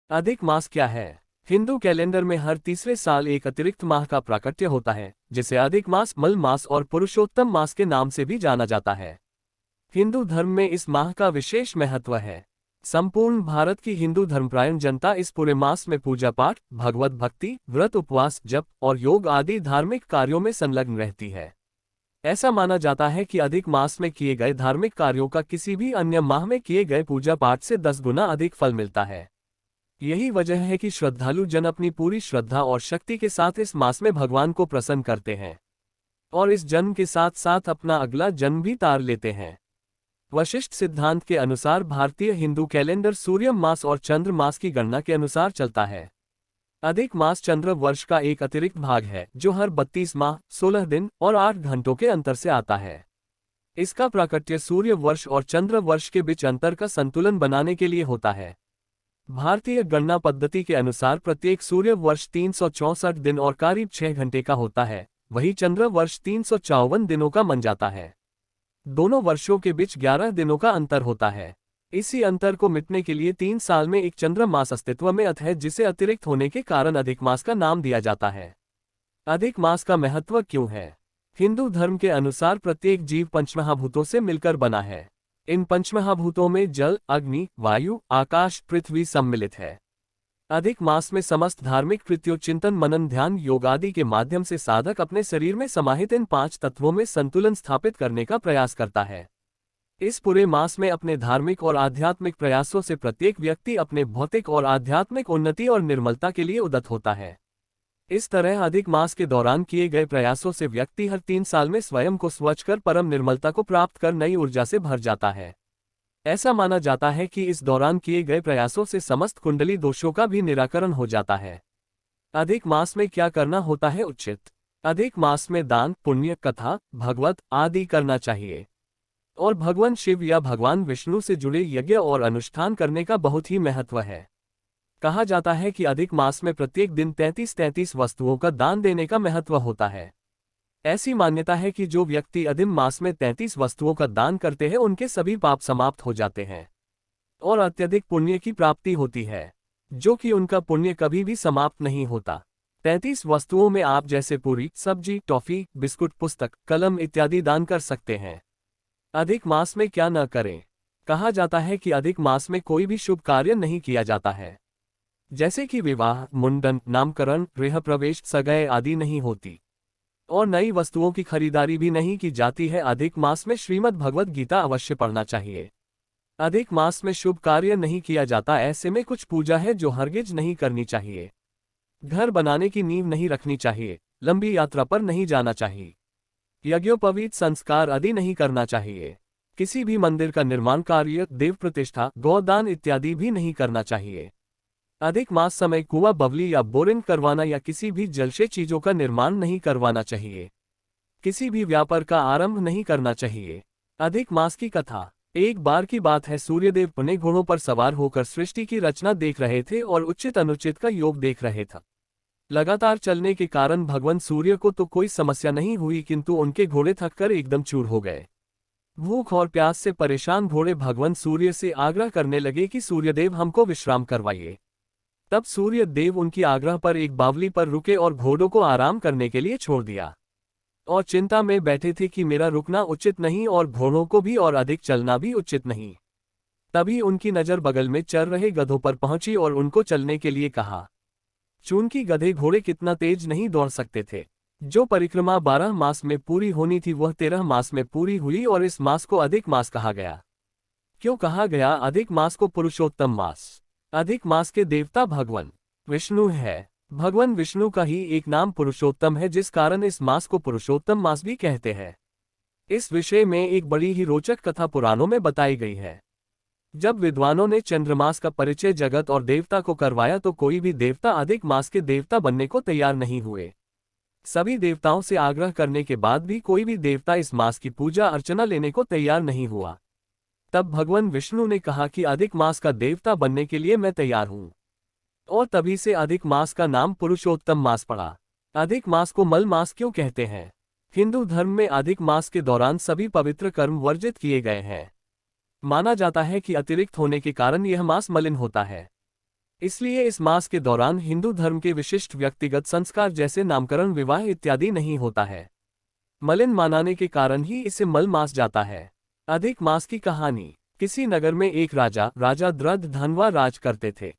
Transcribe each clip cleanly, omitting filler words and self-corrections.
अधिक मास क्या है? हिंदू कैलेंडर में हर तीसरे साल एक अतिरिक्त माह का प्राकट्य होता है, जिसे अधिक मास, मल मास और पुरुषोत्तम मास के नाम से भी जाना जाता है। हिंदू धर्म में इस माह का विशेष महत्व है। संपूर्ण भारत की हिंदू धर्मपरायण जनता इस पूरे मास में पूजा पाठ, भगवत भक्ति, व्रत, उपवास, जप और योग आदि धार्मिक कार्यों में संलग्न रहती है। ऐसा माना जाता है कि अधिक मास में किए गए धार्मिक कार्यों का किसी भी अन्य माह में किए गए पूजा पाठ से 10 गुना अधिक फल मिलता है। यही वजह है कि श्रद्धालु जन अपनी पूरी श्रद्धा और शक्ति के साथ इस मास में भगवान को प्रसन्न करते हैं और इस जन्म के साथ साथ अपना अगला जन्म भी तार लेते हैं। वशिष्ठ सिद्धांत के अनुसार भारतीय हिंदू कैलेंडर सूर्य मास और चंद्र मास की गणना के अनुसार चलता है। अधिक मास चंद्र वर्ष का एक अतिरिक्त भाग है जो हर 32 माह, 16 दिन और 8 घंटों के अंतर से आता है। इसका प्राकट्य सूर्य वर्ष और चंद्र वर्ष के बीच अंतर का संतुलन बनाने के लिए होता है। भारतीय गणना पद्धति के अनुसार प्रत्येक सूर्य वर्ष 364 दिन और करीब 6 घंटे का होता है, वही चंद्र वर्ष 354 दिनों का मन जाता है। दोनों वर्षों के बीच 11 दिनों का अंतर होता है। इसी अंतर को मिटने के लिए 3 साल में एक चंद्र मास अस्तित्व में है, जिसे अतिरिक्त होने के कारण अधिक मास का नाम दिया जाता है। अधिक मास का महत्व क्यों है? हिंदू धर्म के अनुसार प्रत्येक जीव पंचमहाभूतों से मिलकर बना है। इन पंचमहाभूतों में जल, अग्नि, वायु, आकाश, पृथ्वी सम्मिलित है। अधिक मास में समस्त धार्मिक कृत्यों, चिंतन, मनन, ध्यान, योग आदि के माध्यम से साधक अपने शरीर में समाहित इन 5 तत्वों में संतुलन स्थापित करने का प्रयास करता है। इस पूरे मास में अपने धार्मिक और आध्यात्मिक प्रयासों से प्रत्येक व्यक्ति अपने भौतिक और आध्यात्मिक उन्नति और निर्मलता के लिए उद्यत होता है। इस तरह अधिक मास के दौरान किए गए प्रयासों से व्यक्ति हर 3 साल में स्वयं को स्वच्छ कर परम निर्मलता को प्राप्त कर नई ऊर्जा से भर जाता है। ऐसा माना जाता है कि इस दौरान किए गए प्रयासों से समस्त कुंडली दोषों का भी निराकरण हो जाता है। अधिक मास में क्या करना होता है उचित? अधिक मास में दान, पुण्य, कथा, भगवत आदि करना चाहिए और भगवान शिव या भगवान विष्णु से जुड़े यज्ञ और अनुष्ठान करने का बहुत ही महत्व है। कहा जाता है कि अधिक मास में प्रत्येक दिन 33 वस्तुओं का दान देने का महत्व होता है। ऐसी मान्यता है कि जो व्यक्ति अधिक मास में 33 वस्तुओं का दान करते हैं उनके सभी पाप समाप्त हो जाते हैं और अत्यधिक पुण्य की प्राप्ति होती है, जो कि उनका पुण्य कभी भी समाप्त नहीं होता। 33 वस्तुओं में आप जैसे पूरी, सब्जी, टॉफी, बिस्कुट, पुस्तक, कलम इत्यादि दान कर सकते हैं। अधिक मास में क्या न करें? कहा जाता है कि अधिक मास में कोई भी शुभ कार्य नहीं किया जाता है, जैसे कि विवाह, मुंडन, नामकरण, गृह प्रवेश, सगाई आदि नहीं होती और नई वस्तुओं की खरीदारी भी नहीं की जाती है। अधिक मास में श्रीमद् भगवद गीता अवश्य पढ़ना चाहिए। अधिक मास में शुभ कार्य नहीं किया जाता, ऐसे में कुछ पूजा है जो हरगिज नहीं करनी चाहिए। घर बनाने की नींव नहीं रखनी चाहिए, लंबी यात्रा पर नहीं जाना चाहिए, यज्ञोपवीत संस्कार आदि नहीं करना चाहिए, किसी भी मंदिर का निर्माण कार्य, देव प्रतिष्ठा, गौदान इत्यादि भी नहीं करना चाहिए। अधिक मास समय कुआं, बवली या बोरिंग करवाना या किसी भी जलशय चीजों का निर्माण नहीं करवाना चाहिए। किसी भी व्यापार का आरंभ नहीं करना चाहिए। अधिक मास की कथा। एक बार की बात है, सूर्यदेव अपने घोड़ों पर सवार होकर सृष्टि की रचना देख रहे थे और उचित अनुचित का योग देख रहे थे। लगातार चलने के कारण भगवान सूर्य को तो कोई समस्या नहीं हुई, किंतु उनके घोड़े थककर एकदम चूर हो गए। भूख और प्यास से परेशान घोड़े भगवान सूर्य से आग्रह करने लगे कि सूर्यदेव हमको विश्राम करवाइए। तब सूर्य देव उनकी आग्रह पर एक बावली पर रुके और घोड़ों को आराम करने के लिए छोड़ दिया और चिंता में बैठे थे कि मेरा रुकना उचित नहीं और घोड़ों को भी और अधिक चलना भी उचित नहीं। तभी उनकी नज़र बगल में चल रहे गधों पर पहुंची और उनको चलने के लिए कहा। चूंकि गधे घोड़े कितना तेज नहीं दौड़ सकते थे, जो परिक्रमा 12 मास में पूरी होनी थी वह 13 मास में पूरी हुई और इस मास को अधिक मास कहा गया। क्यों कहा गया अधिक मास को पुरुषोत्तम मास? अधिक मास के देवता भगवान विष्णु है। भगवान विष्णु का ही एक नाम पुरुषोत्तम है, जिस कारण इस मास को पुरुषोत्तम मास भी कहते हैं। इस विषय में एक बड़ी ही रोचक कथा पुराणों में बताई गई है। जब विद्वानों ने चंद्रमास का परिचय जगत और देवता को करवाया तो कोई भी देवता अधिक मास के देवता बनने को तैयार नहीं हुए। सभी देवताओं से आग्रह करने के बाद भी कोई भी देवता इस मास की पूजा अर्चना लेने को तैयार नहीं हुआ। तब भगवान विष्णु ने कहा कि अधिक मास का देवता बनने के लिए मैं तैयार हूं, और तभी से अधिक मास का नाम पुरुषोत्तम मास पड़ा। अधिक मास को मल मास क्यों कहते हैं? हिंदू धर्म में अधिक मास के दौरान सभी पवित्र कर्म वर्जित किए गए हैं। माना जाता है कि अतिरिक्त होने के कारण यह मास मलिन होता है। इसलिए इस मास के दौरान हिंदू धर्म के विशिष्ट व्यक्तिगत संस्कार जैसे नामकरण, विवाह इत्यादि नहीं होता है। मलिन मनाने के कारण ही इसे मल मास जाता है। अधिक मास की कहानी। किसी नगर में एक राजा दृद्धधन्वा राज करते थे।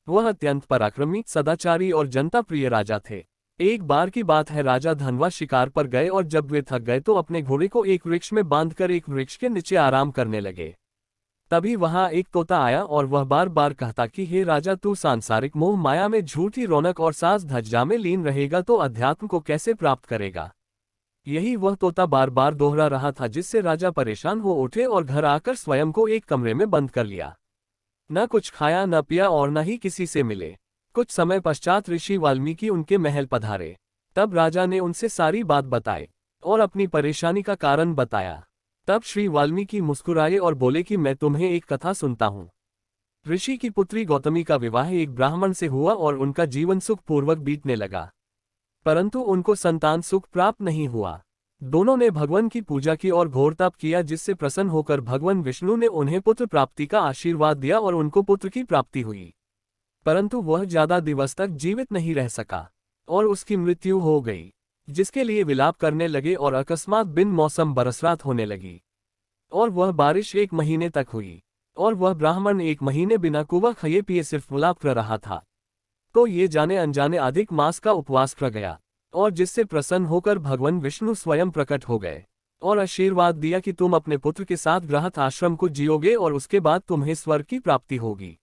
वह अत्यंत पराक्रमी, सदाचारी और जनता प्रिय राजा थे। एक बार की बात है, राजा धनवा शिकार पर गए और जब वे थक गए तो अपने घोड़े को एक वृक्ष में बांधकर एक वृक्ष के नीचे आराम करने लगे। तभी वहां एक तोता आया और वह बार बार कहता कि हे राजा, तू सांसारिक मोह माया में झूठी रौनक और साज धज्जा में लीन रहेगा तो अध्यात्म को कैसे प्राप्त करेगा। यही वह तोता बार बार दोहरा रहा था, जिससे राजा परेशान हो उठे और घर आकर स्वयं को एक कमरे में बंद कर लिया। न कुछ खाया, न पिया और न ही किसी से मिले। कुछ समय पश्चात ऋषि वाल्मीकि उनके महल पधारे। तब राजा ने उनसे सारी बात बताई और अपनी परेशानी का कारण बताया। तब श्री वाल्मीकि मुस्कुराए और बोले कि मैं तुम्हें एक कथा सुनता हूँ। ऋषि की पुत्री गौतमी का विवाह एक ब्राह्मण से हुआ और उनका जीवन सुखपूर्वक बीतने लगा, परंतु उनको संतान सुख प्राप्त नहीं हुआ। दोनों ने भगवान की पूजा की और घोर तप किया, जिससे प्रसन्न होकर भगवान विष्णु ने उन्हें पुत्र प्राप्ति का आशीर्वाद दिया और उनको पुत्र की प्राप्ति हुई। परंतु वह ज्यादा दिवस तक जीवित नहीं रह सका और उसकी मृत्यु हो गई, जिसके लिए विलाप करने लगे और अकस्मात बिन मौसम बरसात होने लगी और वह बारिश 1 महीने तक हुई और वह ब्राह्मण 1 महीने बिना कुआ खाए पिए सिर्फ विलाप कर रहा था। तो ये जाने अनजाने अधिक मास का उपवास कर गया और जिससे प्रसन्न होकर भगवान विष्णु स्वयं प्रकट हो गए और आशीर्वाद दिया कि तुम अपने पुत्र के साथ गृहस्थ आश्रम को जियोगे और उसके बाद तुम्हें स्वर्ग की प्राप्ति होगी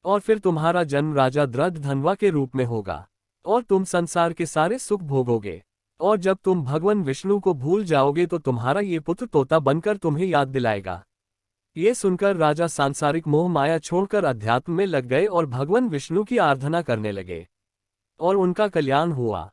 और फिर तुम्हारा जन्म राजा दृद्धधन्वा के रूप में होगा और तुम संसार के सारे सुख भोगोगे। और जब तुम भगवान विष्णु को भूल जाओगे तो तुम्हारा ये पुत्र तोता बनकर तुम्हें याद दिलाएगा। ये सुनकर राजा सांसारिक मोह माया छोड़कर अध्यात्म में लग गए और भगवान विष्णु की आराधना करने लगे और उनका कल्याण हुआ।